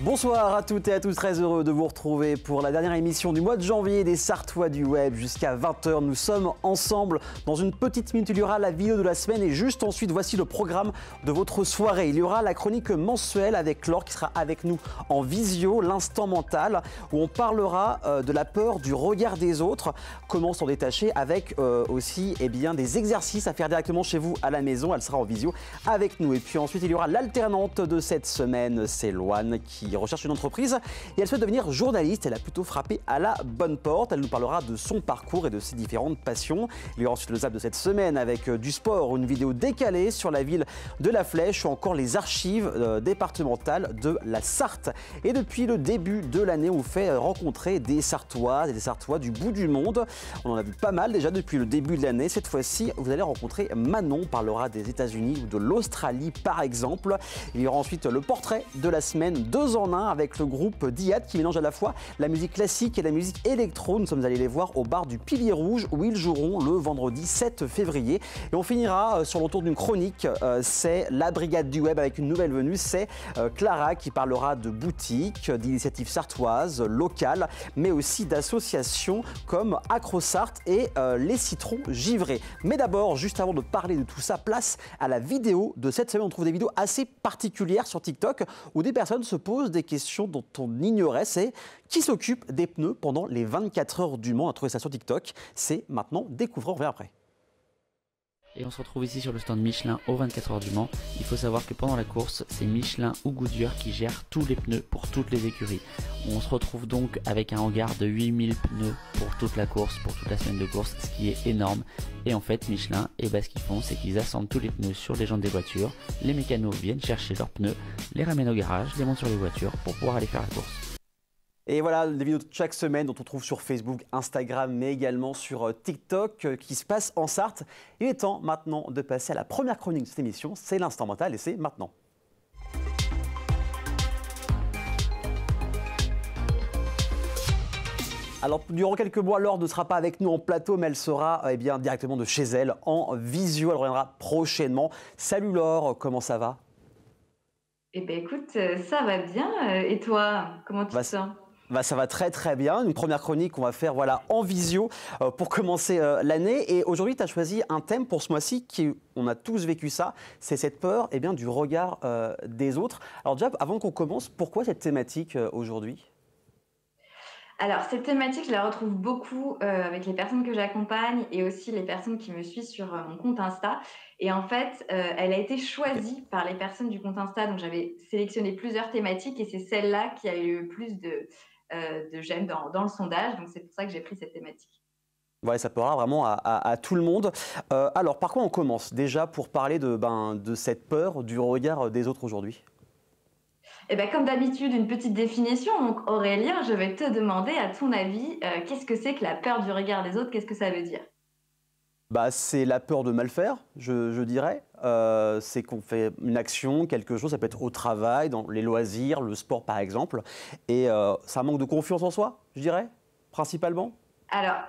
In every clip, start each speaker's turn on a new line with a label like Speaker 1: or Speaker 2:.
Speaker 1: Bonsoir à toutes et à tous, très heureux de vous retrouver pour la dernière émission du mois de janvier des Sartois du Web. Jusqu'à 20 h, nous sommes ensemble. Dans une petite minute, il y aura la vidéo de la semaine et juste ensuite, voici le programme de votre soirée. Il y aura la chronique mensuelle avec Laure qui sera avec nous en visio, l'instant mental, où on parlera de la peur du regard des autres, comment s'en détacher avec aussi des exercices à faire directement chez vous à la maison. Elle sera en visio avec nous. Et puis ensuite, il y aura l'alternante de cette semaine, c'est Loane qui recherche une entreprise et elle souhaite devenir journaliste. Elle a plutôt frappé à la bonne porte. Elle nous parlera de son parcours et de ses différentes passions. Il y aura ensuite le zap de cette semaine avec du sport, une vidéo décalée sur la ville de La Flèche ou encore les archives départementales de la Sarthe. Et depuis le début de l'année, on vous fait rencontrer des Sartoises et des Sartois du bout du monde. On en a vu pas mal déjà depuis le début de l'année. Cette fois-ci, vous allez rencontrer Manon. On parlera des États-Unis ou de l'Australie par exemple. Il y aura ensuite le portrait de la semaine, 2 en 1 avec le groupe Diad qui mélange à la fois la musique classique et la musique électro. Nous sommes allés les voir au bar du Pilier Rouge où ils joueront le vendredi 7 février. Et on finira sur le tour d'une chronique, c'est la brigade du web avec une nouvelle venue, c'est Clara qui parlera de boutiques, d'initiatives sartoises, locales, mais aussi d'associations comme AcroSart et les citrons givrés. Mais d'abord, juste avant de parler de tout ça, place à la vidéo de cette semaine. On trouve des vidéos assez particulières sur TikTok où des personnes se posent des questions dont on ignorait. C'est qui s'occupe des pneus pendant les 24 heures du Mans. On a trouvé ça sur TikTok. C'est maintenant, découvrons, on revient après.
Speaker 2: Et on se retrouve ici sur le stand Michelin aux 24 heures du Mans. Il faut savoir que pendant la course, c'est Michelin ou Goodyear qui gèrent tous les pneus pour toutes les écuries. On se retrouve donc avec un hangar de 8000 pneus pour toute la course, pour toute la semaine de course, ce qui est énorme. Et en fait, Michelin, ce qu'ils font, c'est qu'ils assemblent tous les pneus sur les jantes des voitures. Les mécanos viennent chercher leurs pneus, les ramènent au garage, les montent sur les voitures pour pouvoir aller faire la course.
Speaker 1: Et voilà, des vidéos de chaque semaine dont on trouve sur Facebook, Instagram, mais également sur TikTok qui se passent en Sarthe. Il est temps maintenant de passer à la première chronique de cette émission, c'est l'instant mental et c'est maintenant. Alors, durant quelques mois, Laure ne sera pas avec nous en plateau, mais elle sera directement de chez elle en visio. Elle reviendra prochainement. Salut Laure, comment ça va?
Speaker 3: Eh bien, écoute, ça va bien. Et toi, comment tu te sens?
Speaker 1: Ça va très très bien. Une première chronique qu'on va faire en visio pour commencer l'année. Et aujourd'hui, tu as choisi un thème pour ce mois-ci on a tous vécu ça. C'est cette peur du regard des autres. Alors déjà, avant qu'on commence, pourquoi cette thématique aujourd'hui ?
Speaker 3: Alors, cette thématique, je la retrouve beaucoup avec les personnes que j'accompagne et aussi les personnes qui me suivent sur mon compte Insta. Et en fait, elle a été choisie par les personnes du compte Insta. Donc, j'avais sélectionné plusieurs thématiques et c'est celle-là qui a eu le plus de j'aime dans le sondage. Donc, c'est pour ça que j'ai pris cette thématique.
Speaker 1: Ouais, ça parlera vraiment à tout le monde. Alors, par quoi on commence déjà pour parler de cette peur du regard des autres aujourd'hui ?
Speaker 3: Eh bien, comme d'habitude, une petite définition. Donc, Aurélien, je vais te demander, à ton avis, qu'est-ce que c'est que la peur du regard des autres? Qu'est-ce que ça veut dire?
Speaker 1: C'est la peur de mal faire, je dirais. C'est qu'on fait une action, quelque chose, ça peut être au travail, dans les loisirs, le sport par exemple. Et ça manque de confiance en soi, je dirais, principalement.
Speaker 3: Alors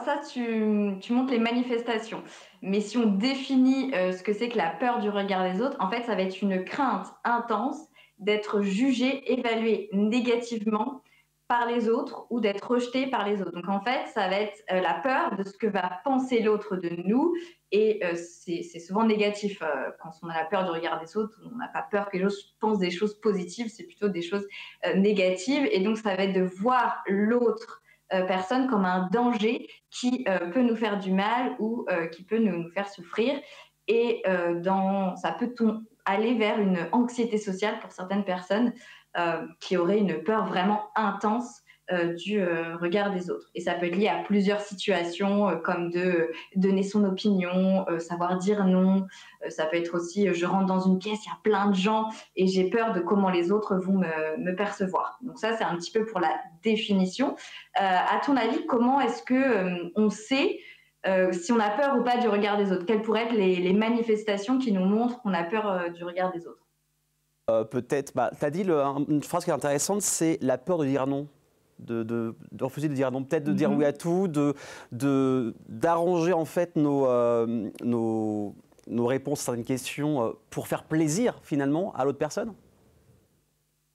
Speaker 3: ça, tu montres les manifestations. Mais si on définit ce que c'est que la peur du regard des autres, en fait, ça va être une crainte intense d'être jugé, évalué négativement par les autres ou d'être rejeté par les autres. Donc, en fait, ça va être la peur de ce que va penser l'autre de nous. Et c'est souvent négatif. Quand on a la peur du regard des autres, on n'a pas peur que les autres pensent des choses positives, c'est plutôt des choses négatives. Et donc, ça va être de voir l'autre personne comme un danger qui peut nous faire du mal ou qui peut nous faire souffrir. Et ça peut aller vers une anxiété sociale pour certaines personnes qui auraient une peur vraiment intense du regard des autres. Et ça peut être lié à plusieurs situations comme de donner son opinion, savoir dire non. Ça peut être aussi, je rentre dans une pièce, il y a plein de gens et j'ai peur de comment les autres vont me percevoir. Donc ça, c'est un petit peu pour la définition. À ton avis, comment est-ce qu'on sait si on a peur ou pas du regard des autres? Quelles pourraient être les manifestations qui nous montrent qu'on a peur du regard des autres?
Speaker 1: Peut-être, tu as dit une phrase qui est intéressante, c'est la peur de dire non. De refuser de dire non, peut-être de dire oui à tout, d'arranger en fait nos réponses à certaines questions pour faire plaisir finalement à l'autre personne.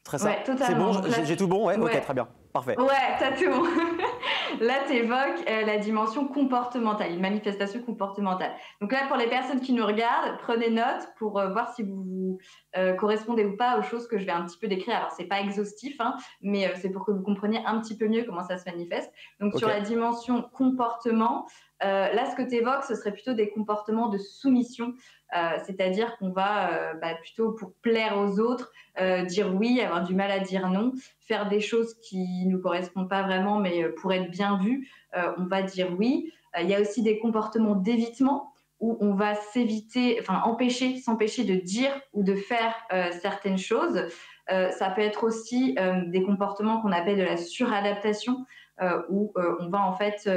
Speaker 1: Très ça.
Speaker 3: Ouais,
Speaker 1: C'est
Speaker 3: totalement.
Speaker 1: bon,
Speaker 3: Donc là,
Speaker 1: j'ai tout bon, ouais,
Speaker 3: ouais.
Speaker 1: ok, très bien, parfait.
Speaker 3: Ouais, t'as tout. Là, tu évoques la dimension comportementale, une manifestation comportementale. Donc là, pour les personnes qui nous regardent, prenez note pour voir si vous correspondez ou pas aux choses que je vais un petit peu décrire. Alors, c'est pas exhaustif, hein, mais c'est pour que vous compreniez un petit peu mieux comment ça se manifeste. Donc,
Speaker 1: Ok,
Speaker 3: sur la dimension comportement, là, ce que tu évoques, ce serait plutôt des comportements de soumission, c'est-à-dire qu'on va plutôt pour plaire aux autres, dire oui, avoir du mal à dire non, faire des choses qui nous correspondent pas vraiment, mais pour être bien vu, on va dire oui. Il y a aussi des comportements d'évitement où on va s'empêcher de dire ou de faire certaines choses. Ça peut être aussi des comportements qu'on appelle de la suradaptation, où on va en fait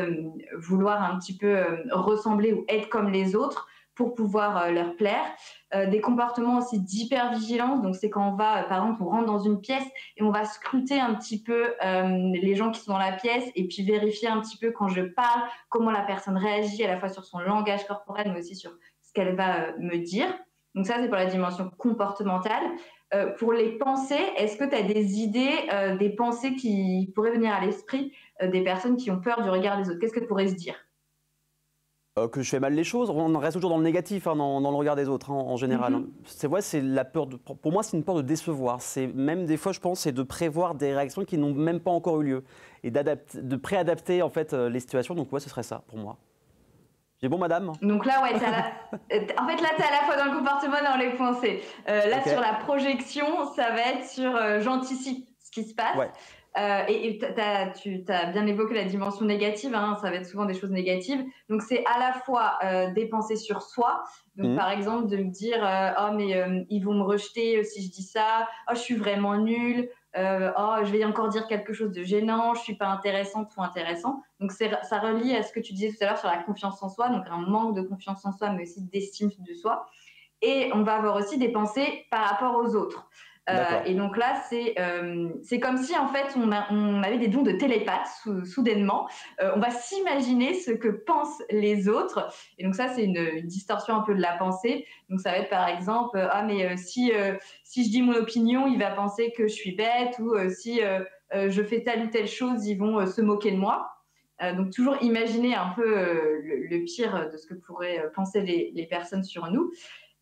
Speaker 3: vouloir un petit peu ressembler ou être comme les autres pour pouvoir leur plaire. Des comportements aussi d'hypervigilance, donc c'est quand on va, par exemple, on rentre dans une pièce et on va scruter un petit peu les gens qui sont dans la pièce et puis vérifier un petit peu quand je parle, comment la personne réagit à la fois sur son langage corporel mais aussi sur ce qu'elle va me dire. Donc ça, c'est pour la dimension comportementale. Pour les pensées, est-ce que tu as des idées, des pensées qui pourraient venir à l'esprit des personnes qui ont peur du regard des autres? Qu'est-ce que tu pourrais se dire?
Speaker 1: que je fais mal les choses, on reste toujours dans le négatif, hein, dans le regard des autres, hein, en général.
Speaker 3: Mhm.
Speaker 1: C'est vrai, c'est la peur pour moi, c'est une peur de décevoir. C'est même des fois, je pense, c'est de prévoir des réactions qui n'ont même pas encore eu lieu et de préadapter en fait les situations. Donc ouais, ce serait ça pour moi. J'ai bon, madame?
Speaker 3: Donc là, ouais, en fait, là, tu es à la fois dans le comportement et dans les pensées. Là,
Speaker 1: Ok.
Speaker 3: sur la projection, ça va être sur j'anticipe ce qui se passe.
Speaker 1: Ouais.
Speaker 3: Tu as bien évoqué la dimension négative, hein, ça va être souvent des choses négatives. Donc, c'est à la fois des pensées sur soi. Donc,
Speaker 1: Mhm.
Speaker 3: par exemple, de me dire oh, mais ils vont me rejeter si je dis ça. Oh, je suis vraiment nulle. Oh, je vais encore dire quelque chose de gênant. Je suis pas intéressante ou intéressant. Donc, ça relie à ce que tu disais tout à l'heure sur la confiance en soi. Donc, un manque de confiance en soi, mais aussi d'estime de soi. Et on va avoir aussi des pensées par rapport aux autres.
Speaker 1: D'accord.
Speaker 3: Et donc là, c'est comme si en fait on avait des dons de télépathe soudainement. On va s'imaginer ce que pensent les autres. Et donc ça, c'est une distorsion un peu de la pensée. Donc ça va être par exemple, ah mais si je dis mon opinion, il va penser que je suis bête, ou si je fais telle ou telle chose, ils vont se moquer de moi. Donc toujours imaginer un peu le pire de ce que pourraient penser les personnes sur nous.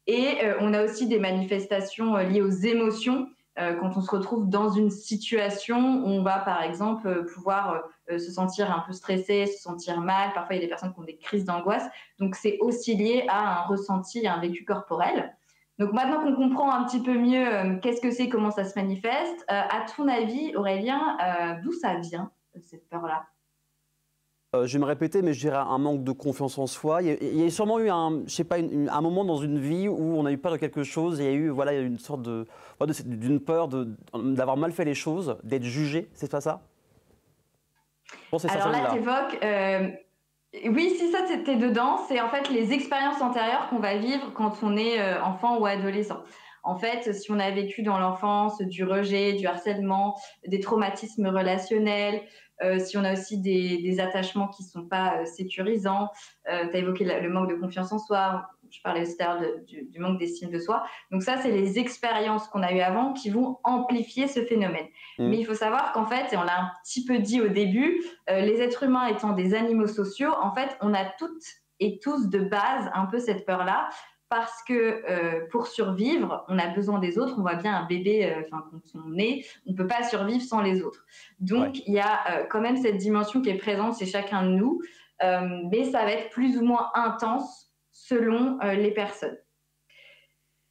Speaker 3: Et on a aussi des manifestations liées aux émotions. Quand on se retrouve dans une situation, on va par exemple pouvoir se sentir un peu stressé, se sentir mal. Parfois, il y a des personnes qui ont des crises d'angoisse. Donc, c'est aussi lié à un ressenti, à un vécu corporel. Donc, maintenant qu'on comprend un petit peu mieux qu'est-ce que c'est, comment ça se manifeste, à ton avis, Aurélien, d'où ça vient, cette peur-là?
Speaker 1: Je vais me répéter, mais je dirais un manque de confiance en soi. Il y a sûrement eu je sais pas, un moment dans une vie où on a eu peur de quelque chose. Il y a eu voilà, une sorte d'une peur d'avoir mal fait les choses, d'être jugé. C'est pas ça? Je pense que c'est ça,
Speaker 3: Alors là,
Speaker 1: celle-là.
Speaker 3: tu évoques oui, si ça, t'es dedans, c'est en fait les expériences antérieures qu'on va vivre quand on est enfant ou adolescent. En fait, si on a vécu dans l'enfance du rejet, du harcèlement, des traumatismes relationnels, si on a aussi des attachements qui ne sont pas sécurisants, tu as évoqué le manque de confiance en soi, je parlais aussi du manque d'estime de soi. Donc ça, c'est les expériences qu'on a eues avant qui vont amplifier ce phénomène. Mais
Speaker 1: Mmh.
Speaker 3: il faut savoir qu'en fait, et on l'a un petit peu dit au début, les êtres humains étant des animaux sociaux, en fait, on a toutes et tous de base un peu cette peur-là, parce que pour survivre, on a besoin des autres. On voit bien un bébé, quand on est, on ne peut pas survivre sans les autres.
Speaker 1: Ouais.
Speaker 3: Donc, il y a quand même cette dimension qui est présente chez chacun de nous, mais ça va être plus ou moins intense selon les personnes.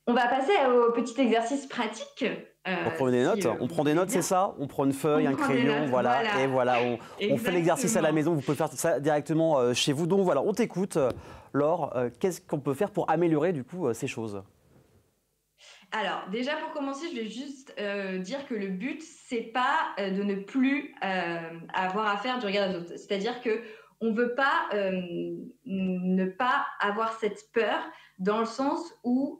Speaker 3: On va passer au petit exercice pratique.
Speaker 1: On prend des notes,
Speaker 3: vous
Speaker 1: on prend des
Speaker 3: voulez
Speaker 1: notes,
Speaker 3: bien.
Speaker 1: c'est ça? On prend une feuille,
Speaker 3: On
Speaker 1: un
Speaker 3: prend des
Speaker 1: crayon,
Speaker 3: notes,
Speaker 1: voilà,
Speaker 3: voilà.
Speaker 1: et voilà, on fait l'exercice à la maison. Vous pouvez faire ça directement chez vous. Donc voilà, on t'écoute, Laure. Qu'est-ce qu'on peut faire pour améliorer du coup ces choses?
Speaker 3: Alors, déjà pour commencer, je vais juste dire que le but, c'est pas de ne plus avoir à faire du regard des autres. C'est-à-dire que on veut pas ne pas avoir cette peur, dans le sens où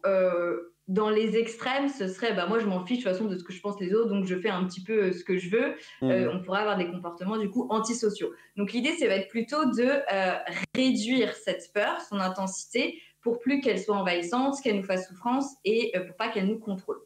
Speaker 3: dans les extrêmes, ce serait moi je m'en fiche de toute façon de ce que je pense les autres, donc je fais un petit peu ce que je veux.
Speaker 1: Mmh.
Speaker 3: On pourrait avoir des comportements du coup antisociaux. Donc l'idée, ça va être plutôt de réduire cette peur, son intensité, pour plus qu'elle soit envahissante, qu'elle nous fasse souffrance et pour pas qu'elle nous contrôle.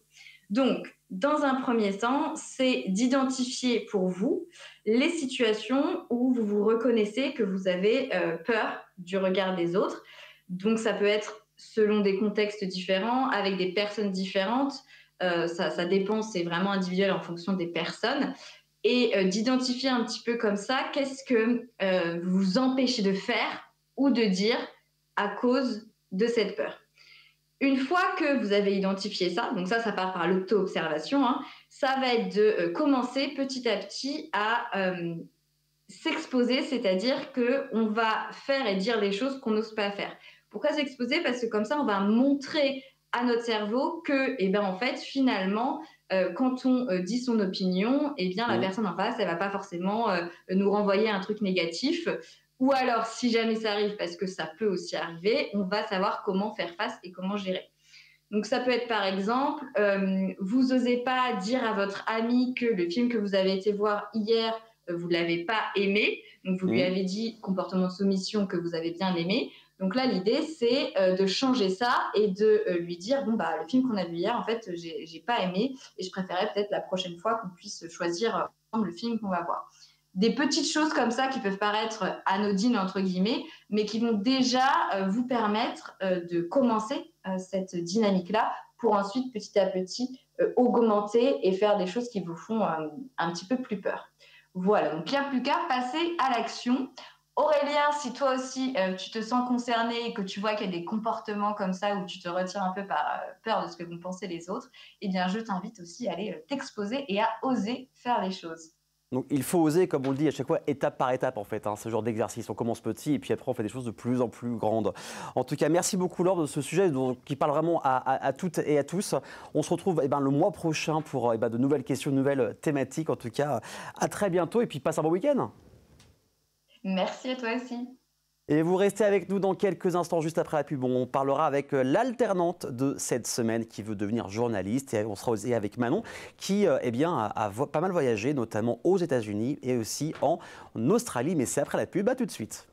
Speaker 3: Donc, Dans un premier temps, c'est d'identifier pour vous les situations où vous vous reconnaissez que vous avez peur du regard des autres. Donc ça peut être selon des contextes différents, avec des personnes différentes. Ça dépend, c'est vraiment individuel en fonction des personnes. Et d'identifier un petit peu comme ça, qu'est-ce que vous vous empêchez de faire ou de dire à cause de cette peur. Une fois que vous avez identifié ça, donc ça part par l'auto-observation, hein, ça va être de commencer petit à petit à s'exposer, c'est-à-dire qu'on va faire et dire des choses qu'on n'ose pas faire. Pourquoi s'exposer? Parce que comme ça, on va montrer à notre cerveau que, eh ben, en fait, finalement, quand on dit son opinion, eh bien, la personne en face, elle va pas forcément nous renvoyer un truc négatif. Ou alors, si jamais ça arrive, parce que ça peut aussi arriver, on va savoir comment faire face et comment gérer. Donc ça peut être par exemple, vous n'osez pas dire à votre ami que le film que vous avez été voir hier, vous ne l'avez pas aimé. Donc vous lui avez dit comportement de soumission que vous avez bien aimé. Donc là, l'idée, c'est de changer ça et de lui dire, bon, bah, le film qu'on a vu hier, en fait, j'ai pas aimé et je préférais peut-être la prochaine fois qu'on puisse choisir ensemble le film qu'on va voir. Des petites choses comme ça qui peuvent paraître anodines, entre guillemets, mais qui vont déjà vous permettre de commencer cette dynamique-là pour ensuite, petit à petit, augmenter et faire des choses qui vous font un petit peu plus peur. Voilà, donc il n'y a plus qu'à passer à l'action. Aurélien, si toi aussi tu te sens concerné et que tu vois qu'il y a des comportements comme ça où tu te retires un peu par peur de ce que vont penser les autres, eh bien je t'invite aussi à aller t'exposer et à oser faire les choses.
Speaker 1: Donc il faut oser, comme on le dit à chaque fois, étape par étape en fait, hein, ce genre d'exercice. On commence petit et puis après on fait des choses de plus en plus grandes. En tout cas, merci beaucoup Laure de ce sujet qui parle vraiment à toutes et à tous. On se retrouve le mois prochain pour de nouvelles questions, de nouvelles thématiques. En tout cas, à très bientôt et puis passe un bon week-end.
Speaker 3: Merci à toi aussi.
Speaker 1: Et vous restez avec nous dans quelques instants, juste après la pub. On parlera avec l'alternante de cette semaine qui veut devenir journaliste. Et on sera aussi avec Manon qui a pas mal voyagé, notamment aux États-Unis et aussi en Australie. Mais c'est après la pub. À tout de suite.